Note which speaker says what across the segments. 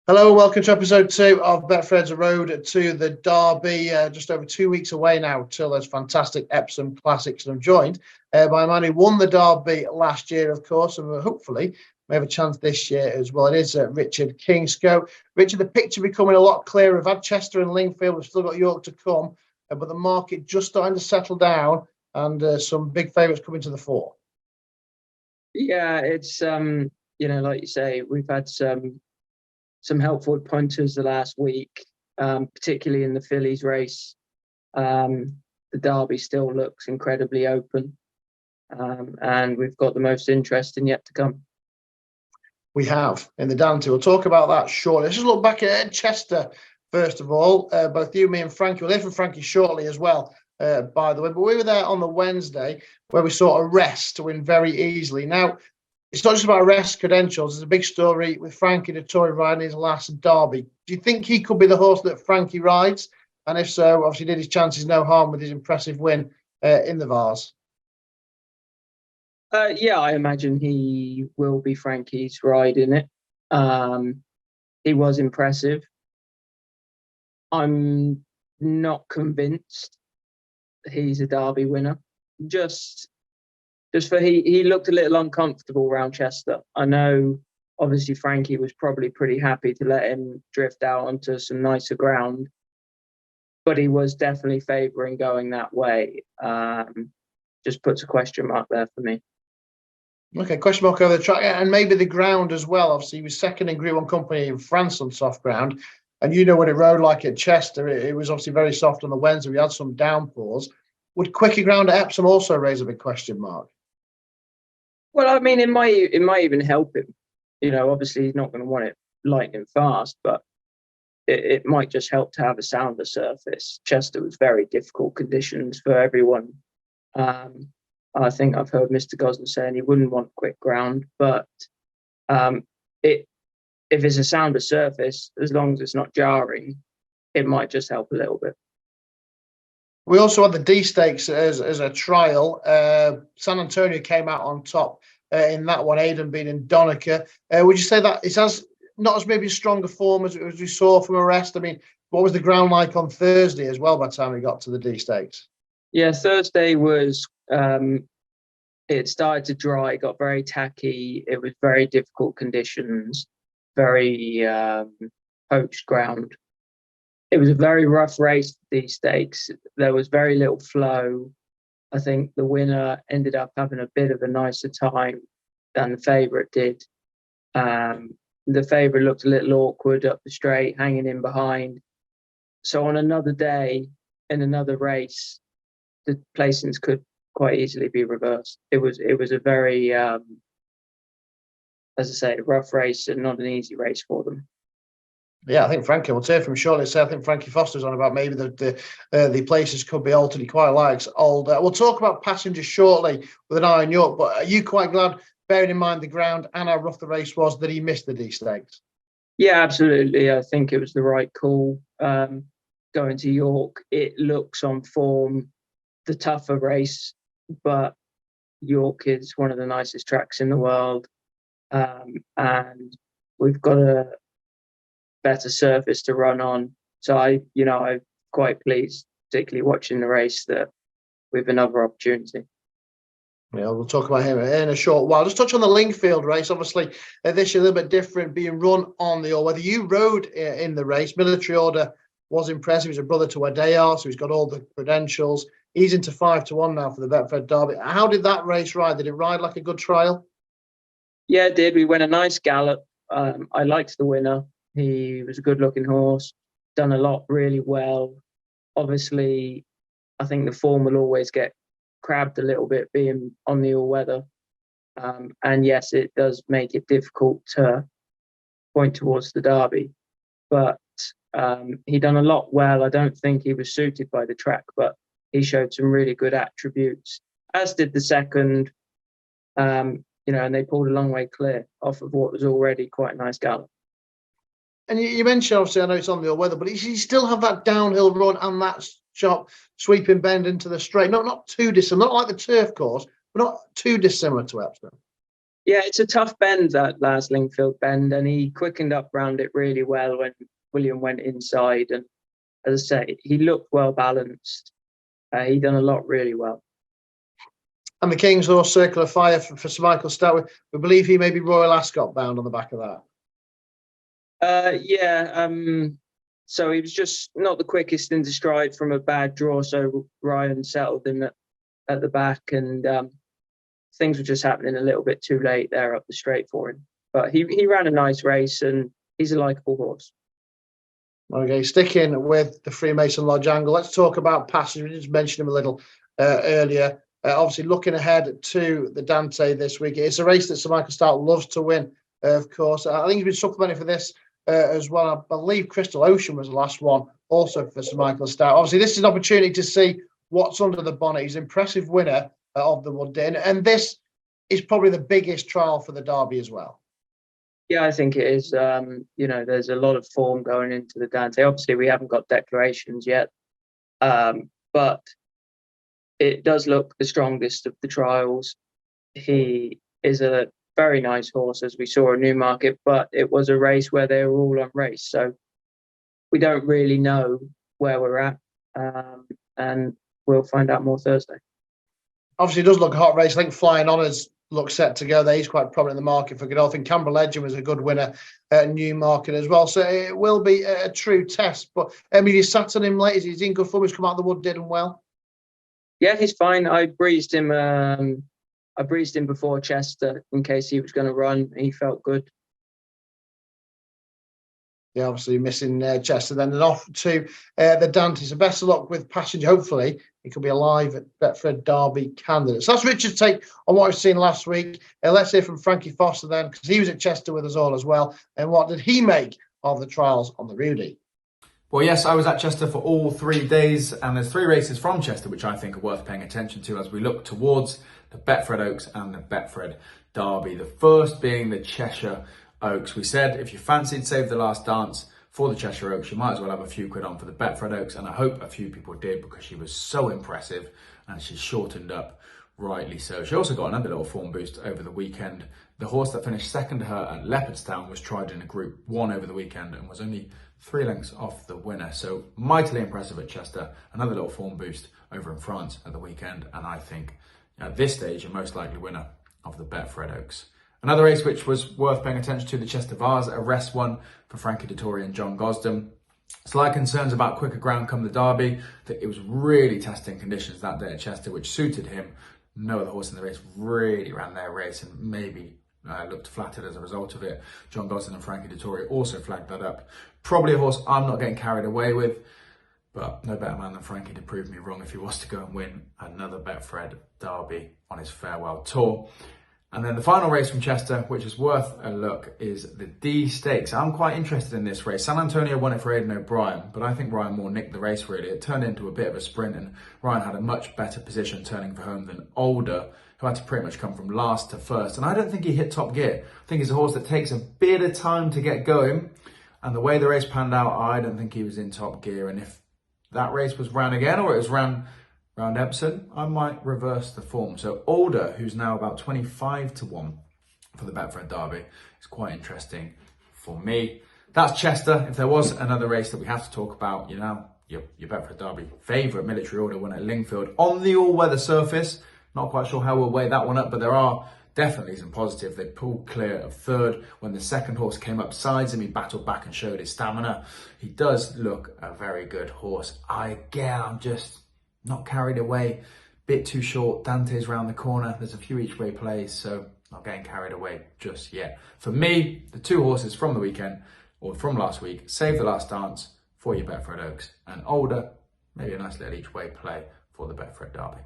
Speaker 1: Hello, welcome to episode 2 of Betfred's Road to the Derby. Just over 2 weeks away now till those fantastic Epsom Classics. And I'm joined by a man who won the Derby last year, of course, and hopefully may have a chance this year as well. It is Richard Kingscote. Richard, the picture becoming a lot clearer. We've had Chester and Lingfield. We've still got York to come, but the market just starting to settle down and some big favourites coming to the fore.
Speaker 2: Yeah, it's, like you say, we've had some helpful punters the last week, particularly in the Fillies race. The Derby still looks incredibly open, and we've got the most interesting yet to come.
Speaker 1: We have in the Dante. We'll talk about that shortly. Let's just look back at Chester first of all. Both you, me, and Frankie. We'll hear from Frankie shortly as well, by the way. But we were there on the Wednesday where we saw a rest to win very easily. Now, it's not just about arrest credentials. There's a big story with Frankie Dettori riding his last Derby. Do you think he could be the horse that Frankie rides? And if so, obviously did his chances no harm with his impressive win in the Vars?
Speaker 2: Yeah, I imagine he will be Frankie's ride in it. He was impressive. I'm not convinced he's a Derby winner. Just for he looked a little uncomfortable around Chester. I know, obviously, Frankie was probably pretty happy to let him drift out onto some nicer ground, but he was definitely favouring going that way. Just puts a question mark there for me.
Speaker 1: Okay, question mark over the track, and maybe the ground as well. Obviously, he was second in Group 1 Company in France on soft ground, and you know what it rode like at Chester. It was obviously very soft on the Wednesday. We had some downpours. Would quicker ground at Epsom also raise a big question mark?
Speaker 2: Well, I mean, it might even help him. Obviously he's not going to want it lightning fast, but it might just help to have a sounder surface. Chester was very difficult conditions for everyone. I think I've heard Mr. Gosden saying he wouldn't want quick ground, but if it's a sounder surface, as long as it's not jarring, it might just help a little bit.
Speaker 1: We also had the D Stakes as a trial. San Antonio came out on top in that one, Aidan being in Donica. Would you say that it has not as maybe stronger form as we saw from Arrest? I mean, what was the ground like on Thursday as well by the time we got to the D Stakes?
Speaker 2: Yeah, Thursday was, it started to dry, got very tacky. It was very difficult conditions, very poached ground. It was a very rough race, these stakes. There was very little flow. I think the winner ended up having a bit of a nicer time than the favourite did. The favourite looked a little awkward up the straight, hanging in behind. So on another day, in another race, the placings could quite easily be reversed. It was a very, as I say, rough race and not an easy race for them.
Speaker 1: Yeah, I think Frankie, we'll hear from shortly. So I think Frankie Foster's on about maybe the places could be altered. He quite likes old. We'll talk about passengers shortly with an eye on York. But are you quite glad, bearing in mind the ground and how rough the race was, that he missed the D Stakes?
Speaker 2: Yeah, absolutely. I think it was the right call. Going to York, it looks on form the tougher race, but York is one of the nicest tracks in the world, and we've got a better surface to run on. So I'm quite pleased, particularly watching the race, that we've another opportunity.
Speaker 1: Yeah, we'll talk about him in a short while. Just touch on the Lingfield race. Obviously, this year a little bit different, being run on the all-weather. You rode in the race. Military Order was impressive. He's a brother to Adayar, so he's got all the credentials. He's into 5-1 now for the Betfred Derby. How did that race ride? Did it ride like a good trial?
Speaker 2: Yeah, it did. We went a nice gallop. I liked the winner. He was a good-looking horse, done a lot really well. Obviously, I think the form will always get crabbed a little bit being on the all-weather. And yes, it does make it difficult to point towards the Derby. But he done a lot well. I don't think he was suited by the track, but he showed some really good attributes, as did the second. And they pulled a long way clear off of what was already quite a nice gallop.
Speaker 1: And you mentioned, obviously, I know it's on the all-weather, but he still have that downhill run and that sharp sweeping bend into the straight. Not too dissimilar, not like the turf course, but not too dissimilar to Epsom.
Speaker 2: Yeah, it's a tough bend, that last Lingfield bend, and he quickened up round it really well when William went inside. And as I say, he looked well balanced. He done a lot really well.
Speaker 1: And the King's Horse Circle of Fire for Sir Michael Stoute. We believe he may be Royal Ascot bound on the back of
Speaker 2: that. So he was just not the quickest into stride from a bad draw. So Ryan settled him at the back, and things were just happening a little bit too late there up the straight for him. But he ran a nice race, and he's a likeable horse.
Speaker 1: Okay, sticking with the Freemason Lodge angle, let's talk about Passage. We just mentioned him a little earlier. Obviously, looking ahead to the Dante this week, it's a race that Sir Michael Stoute loves to win, of course. I think he's been supplementing for this as well. I believe Crystal Ocean was the last one, also for Sir Michael Stoute. Obviously, this is an opportunity to see what's under the bonnet. He's an impressive winner of the Wood Din, and this is probably the biggest trial for the Derby as well.
Speaker 2: Yeah, I think it is. There's a lot of form going into the Dante. Obviously, we haven't got declarations yet, but it does look the strongest of the trials. He is a very nice horse, as we saw in Newmarket, but it was a race where they were all on race. So we don't really know where we're at, and we'll find out more Thursday.
Speaker 1: Obviously, it does look a hot race. I think Flying Honours looks set to go there. He's quite prominent in the market for Godolphin. Canberra Legend was a good winner at Newmarket as well. So it will be a true test. But you sat on him late. He's in good form. He's come out of the Wood Din well.
Speaker 2: Yeah, he's fine. I breezed him before Chester in case he was going to run. He felt good.
Speaker 1: Yeah, obviously missing Chester then, and off to the Dante. So best of luck with Passenger. Hopefully he could be alive at Betfred Derby candidates. So that's Richard's take on what we've seen last week. Let's hear from Frankie Foster then, because he was at Chester with us all as well. And what did he make of the trials on the Rudy?
Speaker 3: Well, yes, I was at Chester for all 3 days, and there's 3 races from Chester which I think are worth paying attention to as we look towards the Betfred Oaks and the Betfred Derby. The first being the Chesire Oaks. We said if you fancied Save the Last Dance for the Cheshire Oaks, you might as well have a few quid on for the Betfred Oaks, and I hope a few people did because she was so impressive and she shortened up rightly so. She also got another little form boost over the weekend. The horse that finished second to her at Leopardstown was tried in a Group 1 over the weekend and was only 3 lengths off the winner. So mightily impressive at Chester. Another little form boost over in France at the weekend, and I think at this stage a most likely winner of the Betfred Oaks. Another race which was worth paying attention to, the Chester Vase, a rest one for Frankie Dettori and John Gosden. Slight concerns about quicker ground come the Derby, that it was really testing conditions that day at Chester, which suited him. No other horse in the race really ran their race and maybe looked flattered as a result of it. John Gosden and Frankie Dettori also flagged that up. Probably a horse I'm not getting carried away with, but no better man than Frankie to prove me wrong if he was to go and win another Betfred Derby on his farewell tour. And then the final race from Chester, which is worth a look, is the D Stakes. I'm quite interested in this race. San Antonio won it for Aidan O'Brien, but I think Ryan Moore nicked the race really. It turned into a bit of a sprint, and Ryan had a much better position turning for home than Older, who had to pretty much come from last to first. And I don't think he hit top gear. I think he's a horse that takes a bit of time to get going. And the way the race panned out, I don't think he was in top gear. And if that race was ran again, or it was ran around Epsom, I might reverse the form. So Older, who's now about 25 to 1 for the Betfred Derby, is quite interesting for me. That's Chester. If there was another race that we have to talk about, your Betfred Derby favourite, Military Order, won at Lingfield on the all-weather surface. Not quite sure how we'll weigh that one up, but there are definitely some positives. They pulled clear of third. When the second horse came up sides him, he battled back and showed his stamina. He does look a very good horse. I'm just not carried away. Bit too short. Dante's round the corner. There's a few each way plays, so not getting carried away just yet. For me, the 2 horses from the weekend, or from last week, Save the Last Dance for your Betfred Oaks, and Older, maybe a nice little each way play for the Betfred Derby.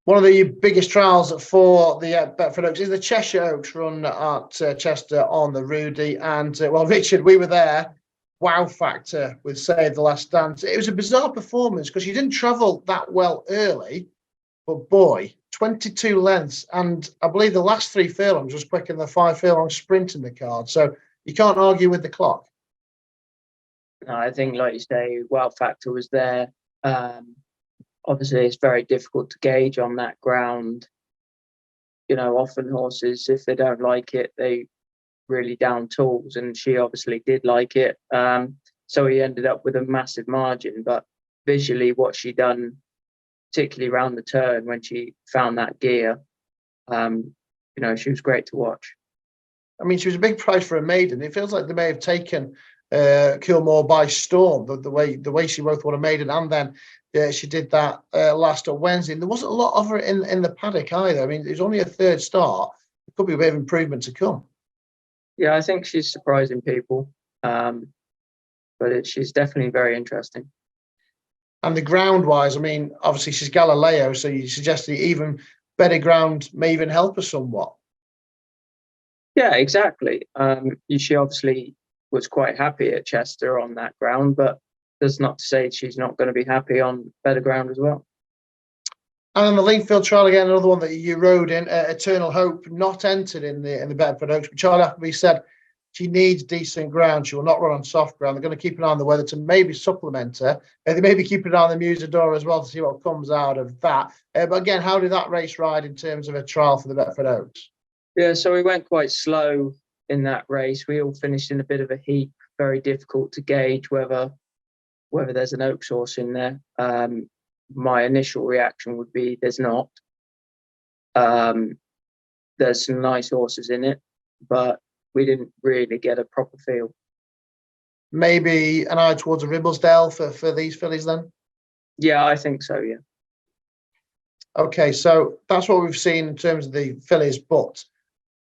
Speaker 1: One of the biggest trials for the Betfred Oaks is the Cheshire Oaks run at Chester on the Rudy. And, Richard, we were there. Wow factor with Save the Last Dance. It was a bizarre performance because she didn't travel that well early. But, boy, 22 lengths, and I believe the last 3 furlongs was quicker than the 5 furlong sprint in the card. So you can't argue with the clock.
Speaker 2: No, I think, like you say, wow factor was there. Obviously, it's very difficult to gauge on that ground. Often horses, if they don't like it, they really down tools, and she obviously did like it. So he ended up with a massive margin. But visually, what she done, particularly around the turn when she found that gear, she was great to watch.
Speaker 1: I mean, she was a big prize for a maiden. It feels like they may have taken Kilmore by storm, the way she both won a maiden, and then she did that last Wednesday. And there wasn't a lot of her in the paddock either. I mean, it was only a 3rd start. It could be a bit of improvement to come.
Speaker 2: Yeah, I think she's surprising people, but she's definitely very interesting.
Speaker 1: And the ground-wise, I mean, obviously she's Galileo, so you suggested even better ground may even help her somewhat.
Speaker 2: Yeah, exactly. She obviously was quite happy at Chester on that ground, but that's not to say she's not going to be happy on better ground as well.
Speaker 1: And the Lingfield trial again, another one that you rode in, Eternal Hope, not entered in the Betfred Oaks. But Charlie Appleby said she needs decent ground. She will not run on soft ground. They're going to keep an eye on the weather to maybe supplement her. They may be keeping an eye on the Musadora as well to see what comes out of that. But again, how did that race ride in terms of a trial for the Betfred Oaks?
Speaker 2: Yeah, so we went quite slow in that race. We all finished in a bit of a heap. Very difficult to gauge whether there's an Oaks horse in there. My initial reaction would be there's not. There's some nice horses in it, but we didn't really get a proper feel.
Speaker 1: Maybe an eye towards a Ribblesdale for these fillies then?
Speaker 2: Yeah, I think so, yeah.
Speaker 1: Okay, so that's what we've seen in terms of the fillies, but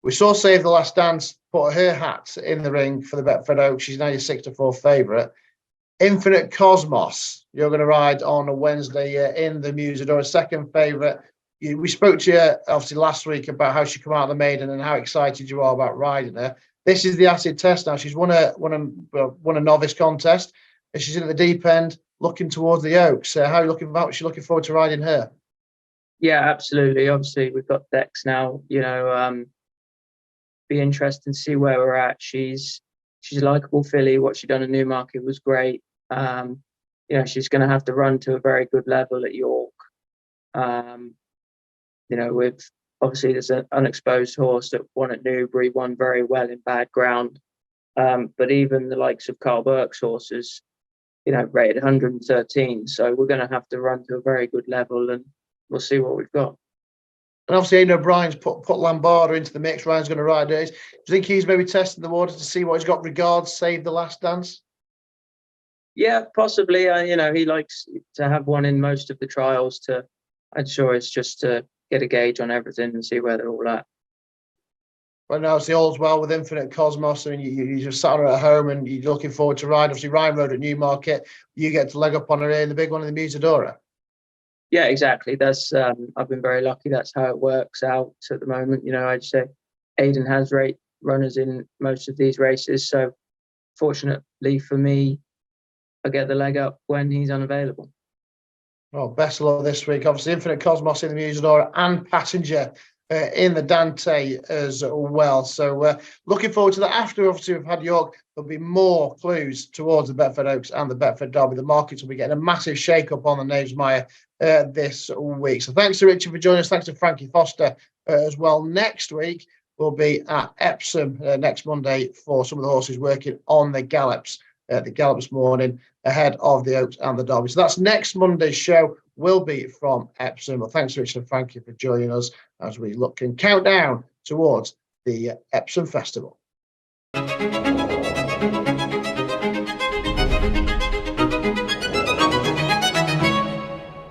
Speaker 1: we saw Save the Last Dance put her hat in the ring for the Betfred Oaks. She's now your 6-4 favourite. Infinite Cosmos, you're going to ride on a Wednesday in the Musadora, 2nd favourite. We spoke to you obviously last week about how she come out of the maiden and how excited you are about riding her. This is the acid test now. She's won a novice contest, and she's in at the deep end, looking towards the Oaks. How are you looking about? She's looking forward to riding her.
Speaker 2: Yeah, absolutely. Obviously, we've got decks now. Be interesting to see where we're at. She's a likeable filly. What she done in Newmarket was great. She's going to have to run to a very good level at York. With obviously there's an unexposed horse that won at Newbury, won very well in bad ground. But even the likes of Carl Burke's horses, rated 113. So we're going to have to run to a very good level, and we'll see what we've got.
Speaker 1: And obviously, Aidan O'Brien's put Lambada into the mix. Ryan's going to ride it. Do you think he's maybe testing the water to see what he's got regards Save the Last Dance?
Speaker 2: Yeah, possibly. He likes to have one in most of the trials. I'm sure it's just to get a gauge on everything and see where they're all at.
Speaker 1: Well, now it's the all's well with Infinite Cosmos. I mean, you just sat her at home and you're looking forward to ride. Obviously, Ryan rode at Newmarket. You get to leg up on her in the big one in the Musadora.
Speaker 2: Yeah, exactly. That's I've been very lucky. That's how it works out at the moment. I'd say Aidan has runners in most of these races. So fortunately for me, I get the leg up when he's unavailable.
Speaker 1: Well, best of luck this week. Obviously, Infinite Cosmos in the Musadora and Passenger in the Dante as well. So looking forward to that. After obviously we've had York, there'll be more clues towards the Betfred Oaks and the Betfred Derby. The markets will be getting a massive shake-up on the Knavesmire this week. So thanks to Richard for joining us. Thanks to Frankie Foster as well. Next week, we'll be at Epsom next Monday for some of the horses working on the gallops. The gallops morning ahead of the Oaks and the Derby. So that's next Monday's show. Will be from Epsom. Well, thanks, Richard and Frankie, for joining us as we look and count down towards the Epsom Festival.